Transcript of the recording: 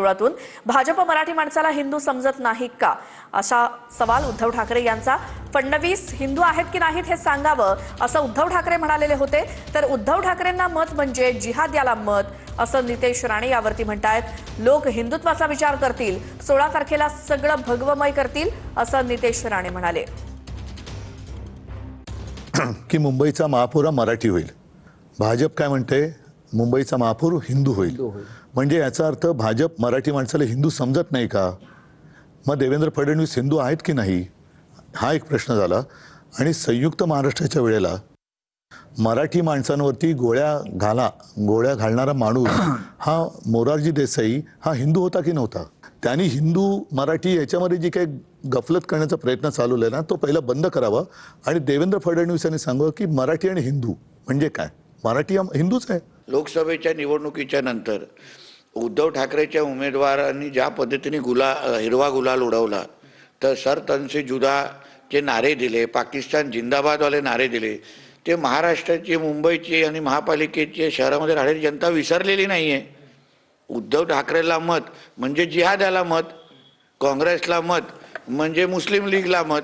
धुळ्यातून भाजप मराठी माणसाला हिंदू समजत नाही का असा सवाल उद्धव ठाकरे यांचा। फडणवीस हिंदू आहेत की नाहीत हे सांगावं असं उद्धव ठाकरे म्हणालेले होते। तर उद्धव ठाकरेंना मत म्हणजे जिहाद याला मत असं नितेश राणे यावरती म्हणतायत। लोक हिंदुत्वाचा विचार करतील, 16 तारखेला सगळं भगवमय करतील असं नितेश राणे म्हणाले की मुंबईचा महापौर मराठी होईल। भाजप काय म्हणते, मुंबईचा महापौर हिंदू होईल। म्हणजे याचा अर्थ भाजप मराठी माणसाला हिंदू समजत नाही का? मग देवेंद्र फडणवीस हिंदू आहेत की नाही हा एक प्रश्न झाला। आणि संयुक्त महाराष्ट्राच्या वेळेला मराठी माणसांवरती गोळ्या घालणारा माणूस हा मोरारजी देसाई हा हिंदू होता की नव्हता? त्यांनी हिंदू मराठी याच्यामध्ये जी काही गफलत करण्याचा प्रयत्न चालवला ना तो पहिला बंद करावा। आणि देवेंद्र फडणवीस यांनी सांगावं की मराठी आणि हिंदू म्हणजे काय, मराठी हिंदूच आहे। लोकसभेच्या निवडणुकीच्या नंतर उद्धव ठाकरेच्या उमेदवारांनी ज्या पद्धतीने हिरवा गुलाल उडवला, तर सर तनसे जुदाचे नारे दिले, पाकिस्तान जिंदाबादवाले नारे दिले, ते महाराष्ट्राची, मुंबईची आणि महापालिकेची शहरामध्ये राहणारी जनता विसरलेली नाही आहे। उद्धव ठाकरेला मत म्हणजे जिहाद्याला मत, काँग्रेसला मत म्हणजे मुस्लिम लीगला मत।